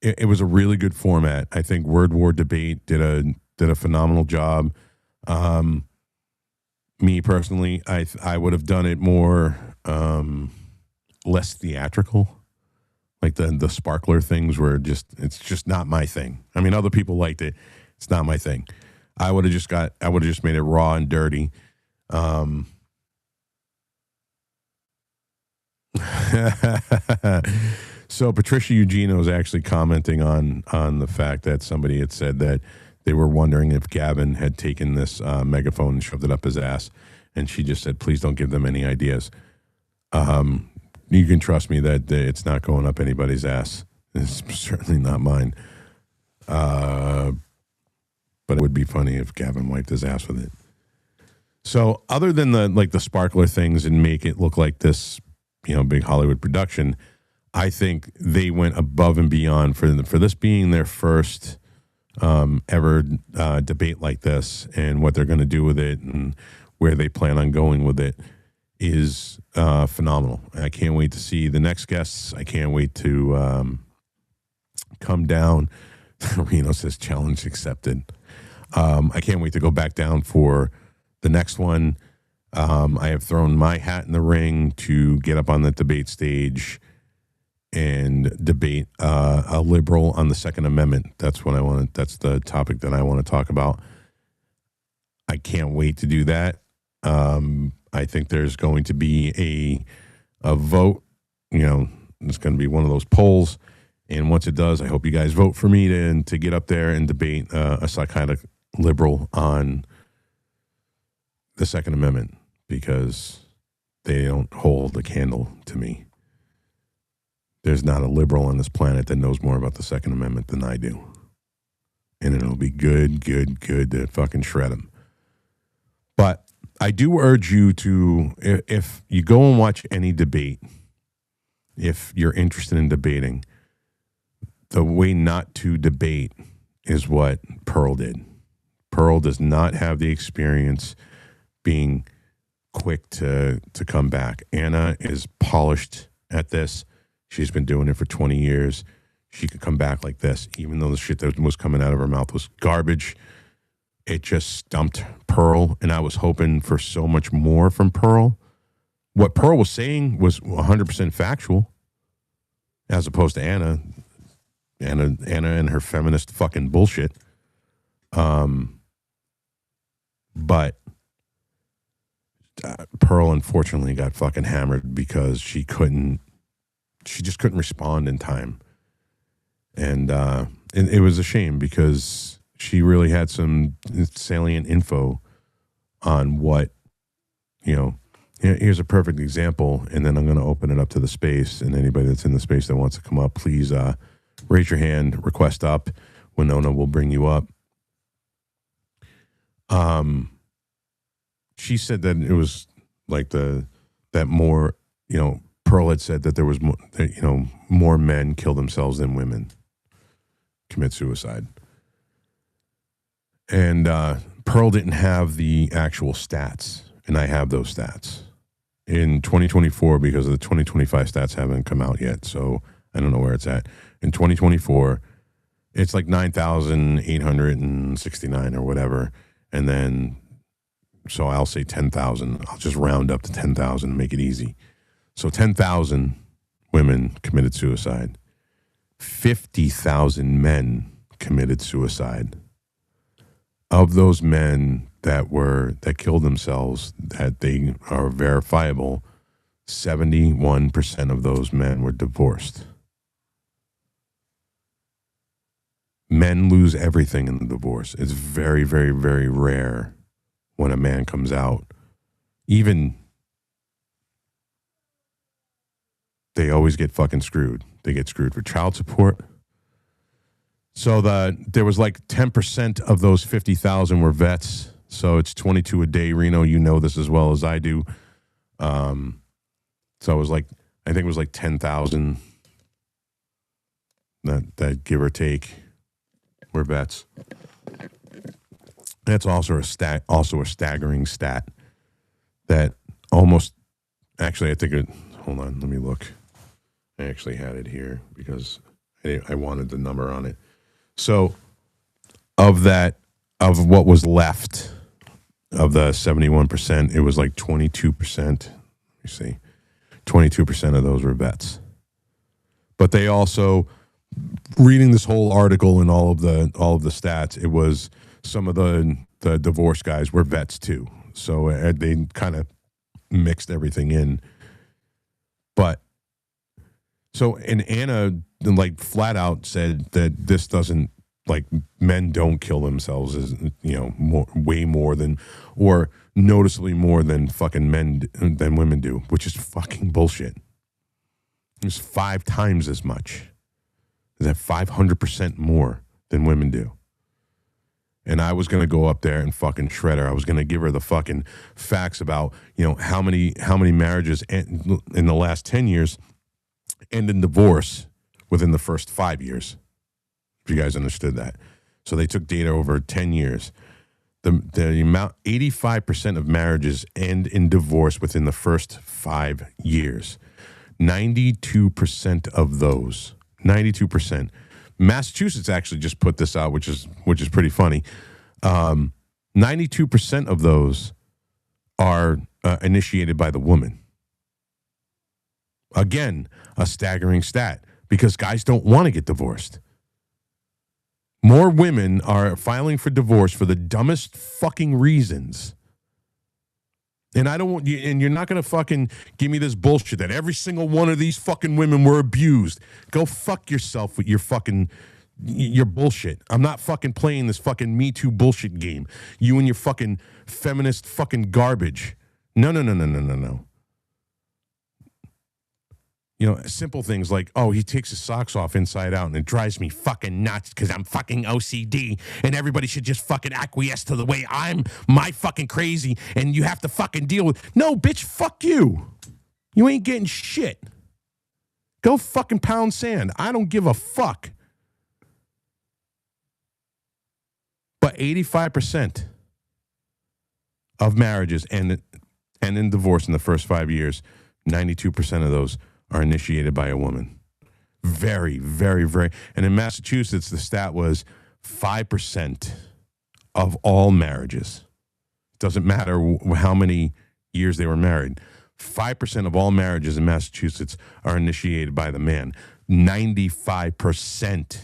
It was a really good format. I think Word War Debate did a phenomenal job. Me personally, I would have done it more less theatrical. Like the sparkler things were it's just not my thing. I mean, other people liked it. It's not my thing. I would have just made it raw and dirty. So Patricia Eugenio is actually commenting on the fact that somebody had said that they were wondering if Gavin had taken this megaphone and shoved it up his ass, and she just said, please don't give them any ideas. You can trust me that it's not going up anybody's ass. It's certainly not mine. But it would be funny if Gavin wiped his ass with it. So other than the sparkler things and make it look like this, big Hollywood production, I think they went above and beyond for this being their first ever debate like this, and what they're going to do with it and where they plan on going with it is phenomenal. I can't wait to see the next guests. I can't wait to come down. Reno says challenge accepted. I can't wait to go back down for the next one. I have thrown my hat in the ring to get up on the debate stage and debate a liberal on the Second Amendment. That's what I want. That's the topic that I want to talk about. I can't wait to do that. I think there's going to be a vote. It's going to be one of those polls, and once it does, I hope you guys vote for me to get up there and debate a psychotic liberal on the Second Amendment, because they don't hold a candle to me. There's not a liberal on this planet that knows more about the Second Amendment than I do. And it'll be good to fucking shred them. But I do urge you to, if you go and watch any debate, if you're interested in debating, the way not to debate is what Pearl did. Pearl does not have the experience being quick to come back. Anna is polished at this. She's been doing it for 20 years. She could come back like this, even though the shit that was coming out of her mouth was garbage. It just stumped Pearl, and I was hoping for so much more from Pearl. What Pearl was saying was 100% factual, as opposed to Anna and her feminist fucking bullshit. But Pearl unfortunately got fucking hammered because she just couldn't respond in time. And it was a shame, because she really had some salient info on what here's a perfect example, and then I'm going to open it up to the space, and anybody that's in the space that wants to come up, please raise your hand, request up. Winona will bring you up. She said that it was like Pearl had said that there was more men kill themselves than women commit suicide. And Pearl didn't have the actual stats, and I have those stats. In 2024, because the 2025 stats haven't come out yet, so I don't know where it's at. In 2024, it's like 9,869 or whatever, and then, so I'll say 10,000. I'll just round up to 10,000 and make it easy. So 10,000 women committed suicide. 50,000 men committed suicide. Of those men that killed themselves, that they are verifiable, 71% of those men were divorced. Men lose everything in the divorce. It's very, very, very rare when a man comes out. Even they always get fucking screwed. They get screwed for child support. So there was like 10% of those 50,000 were vets. So it's 22 a day. Reno, you know this as well as I do. So it was like, I think it was like 10,000 that give or take were vets. That's also a staggering stat that almost, actually, I think hold on, let me look. I actually had it here because I wanted the number on it. So of what was left of the 71%, it was like 22%. Let me see. 22% of those were vets. But they also, reading this whole article and all of the stats, it was some of the divorce guys were vets too. So they kind of mixed everything in. But so, and Anna like flat out said that this doesn't, like, men don't kill themselves as, way more than, or noticeably more than fucking than women do, which is fucking bullshit. It's 5 times as much. Is that 500% more than women do? And I was going to go up there and fucking shred her. I was going to give her the fucking facts about, how many marriages in the last 10 years end in divorce within the first 5 years. If you guys understood that. So they took data over 10 years. The amount, 85% of marriages end in divorce within the first 5 years. 92% of those, 92%. Massachusetts actually just put this out, which is pretty funny. 92% of those are initiated by the woman. Again, a staggering stat, because guys don't want to get divorced. More women are filing for divorce for the dumbest fucking reasons. And I don't want you, and you're not going to fucking give me this bullshit that every single one of these fucking women were abused. Go fuck yourself with your bullshit. I'm not fucking playing this fucking Me Too bullshit game. You and your fucking feminist fucking garbage. No. Simple things like, oh, he takes his socks off inside out and it drives me fucking nuts because I'm fucking OCD and everybody should just fucking acquiesce to the way my fucking crazy and you have to fucking deal with. No, bitch, fuck you. You ain't getting shit. Go fucking pound sand. I don't give a fuck. But 85% of marriages end in divorce in the first 5 years, 92% of those are initiated by a woman. Very, very, very. And in Massachusetts, the stat was 5% of all marriages. Doesn't matter how many years they were married. 5% of all marriages in Massachusetts are initiated by the man. 95%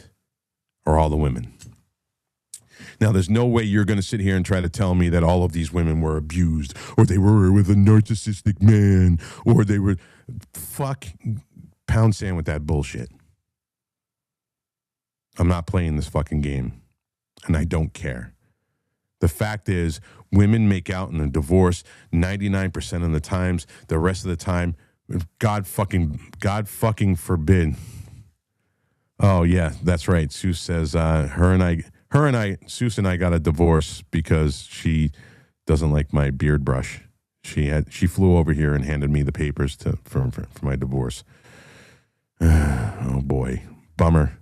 are all the women. Now, there's no way you're going to sit here and try to tell me that all of these women were abused, or they were with a narcissistic man, or they were... Fuck, pound sand with that bullshit. I'm not playing this fucking game, and I don't care. The fact is, women make out in a divorce 99% of the times. The rest of the time, God fucking forbid. Oh yeah, that's right. Sue says Seuss and I got a divorce because she doesn't like my beard brush. She flew over here and handed me the papers for my divorce. Oh boy, bummer.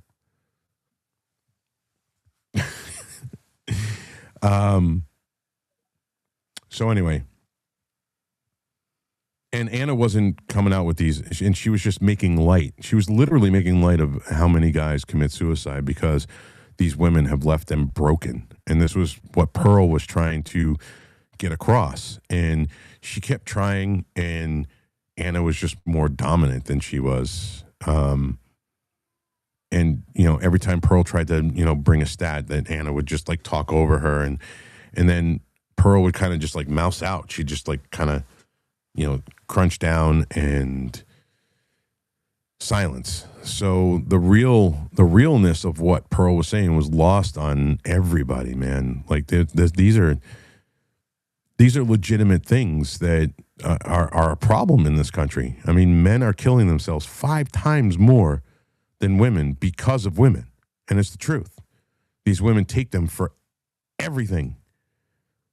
So anyway, and Anna wasn't coming out with these, and she was just making light. She was literally making light of how many guys commit suicide because these women have left them broken. And this was what Pearl was trying to get across. And she kept trying, and Anna was just more dominant than she was. And, every time Pearl tried to, bring a stat, that Anna would just like talk over her. And then Pearl would kind of just like mouse out. She'd just like kind of, crunch down and silence. So the realness of what Pearl was saying was lost on everybody, man. Like these are legitimate things that are a problem in this country. I mean, men are killing themselves 5 times more than women because of women. And it's the truth. These women take them for everything.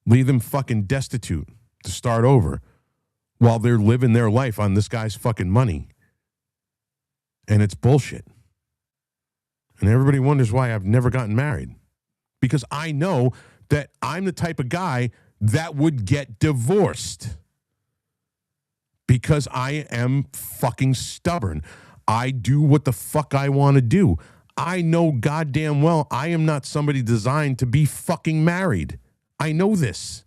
Leave them fucking destitute to start over while they're living their life on this guy's fucking money. And it's bullshit. And everybody wonders why I've never gotten married. Because I know that I'm the type of guy that would get divorced. Because I am fucking stubborn. I do what the fuck I want to do. I know goddamn well I am not somebody designed to be fucking married. I know this.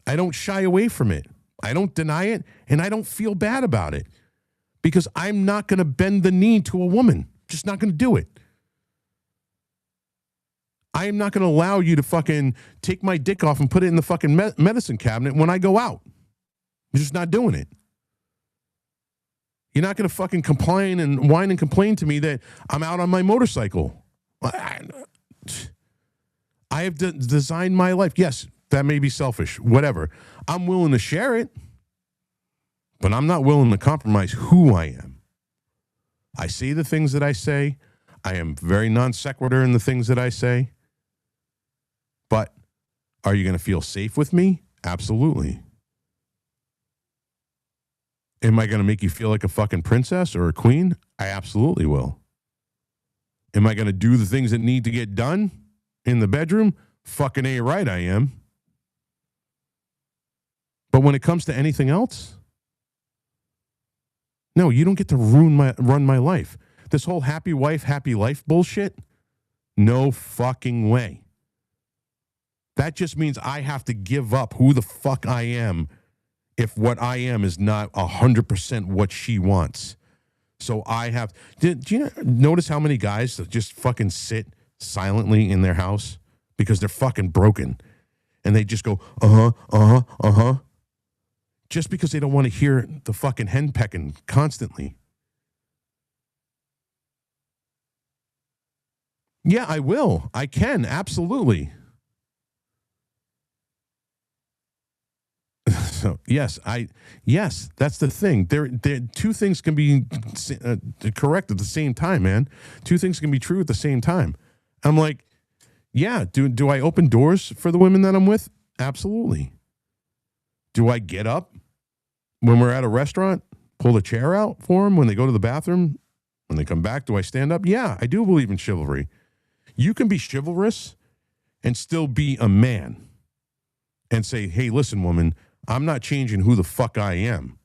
I don't shy away from it. I don't deny it, and I don't feel bad about it. Because I'm not going to bend the knee to a woman. Just not going to do it. I am not going to allow you to fucking take my dick off and put it in the fucking medicine cabinet when I go out. I'm just not doing it. You're not going to fucking complain and whine and complain to me that I'm out on my motorcycle. I have designed my life. Yes, that may be selfish, whatever. I'm willing to share it, but I'm not willing to compromise who I am. I say the things that I say. I am very non sequitur in the things that I say. But are you going to feel safe with me? Absolutely. Am I going to make you feel like a fucking princess or a queen? I absolutely will. Am I going to do the things that need to get done in the bedroom? Fucking A right I am. But when it comes to anything else, no, you don't get to run my life. This whole happy wife, happy life bullshit, no fucking way. That just means I have to give up who the fuck I am if what I am is not 100% what she wants. So I have... Do you notice how many guys just fucking sit silently in their house because they're fucking broken? And they just go, just because they don't want to hear the fucking hen pecking constantly. Yeah, I will. I can, absolutely. So, yes, that's the thing. There, two things can be correct at the same time, man. Two things can be true at the same time. I'm like, yeah, do I open doors for the women that I'm with? Absolutely. Do I get up when we're at a restaurant, pull the chair out for them when they go to the bathroom? When they come back, do I stand up? Yeah, I do believe in chivalry. You can be chivalrous and still be a man and say, hey, listen, woman, I'm not changing who the fuck I am.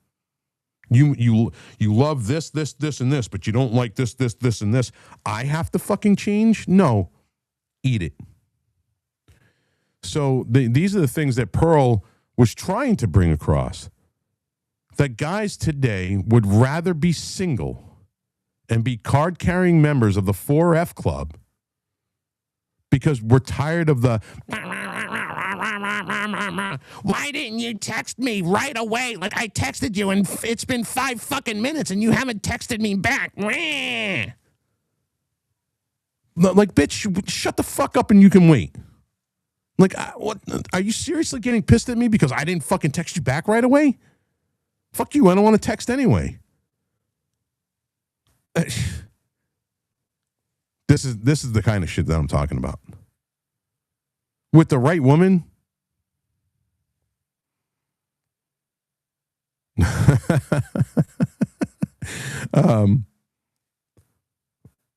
You love this, and this, but you don't like this, and this. I have to fucking change? No. Eat it. So these are the things that Pearl was trying to bring across. That guys today would rather be single and be card-carrying members of the 4F Club because we're tired of the... Why didn't you text me right away? Like I texted you and it's been 5 fucking minutes and you haven't texted me back. Like, bitch, shut the fuck up and you can wait. Like, what? Are you seriously getting pissed at me because I didn't fucking text you back right away? Fuck you. I don't want to text anyway. This is the kind of shit that I'm talking about. With the right woman.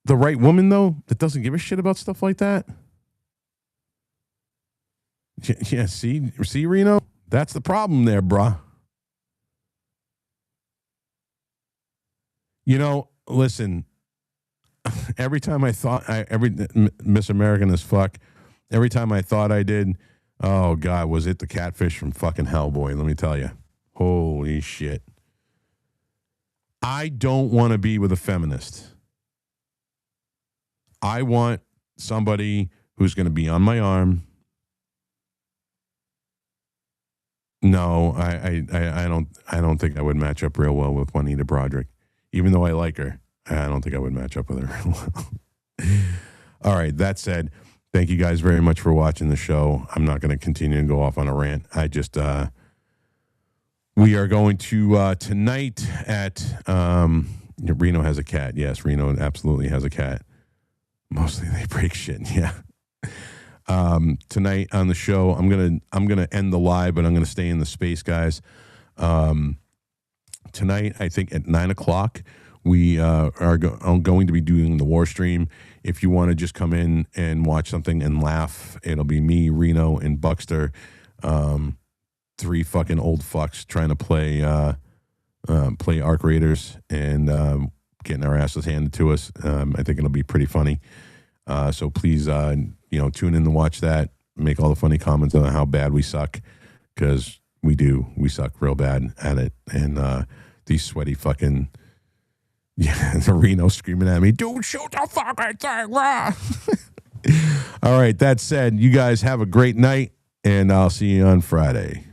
The right woman, though, that doesn't give a shit about stuff like that. Yeah, see, Reno? That's the problem there, bruh. You know, listen, every time I thought, Miss American as fuck, every time I thought I did, oh, God, was it the catfish from fucking Hellboy? Let me tell you. Holy shit. I don't want to be with a feminist. I want somebody who's going to be on my arm. No, I don't think I would match up real well with Juanita Broderick. Even though I like her, I don't think I would match up with her real well. All right, that said, thank you guys very much for watching the show. I'm not going to continue to go off on a rant. I just we are going to tonight at Reno has a cat. Yes, Reno absolutely has a cat. Mostly they break shit. Yeah. Tonight on the show, I'm gonna end the live, but I'm gonna stay in the space, guys. Tonight, I think at 9:00, we are going to be doing the war stream. If you want to just come in and watch something and laugh, it'll be me, Reno, and Buckster. 3 fucking old fucks trying to play Arc Raiders and getting our asses handed to us. I think it'll be pretty funny. So please, tune in to watch that. Make all the funny comments on how bad we suck, because we do. We suck real bad at it. And these sweaty fucking Reno screaming at me, dude, shoot the fucking thing, rah. All right, that said, you guys have a great night, and I'll see you on Friday.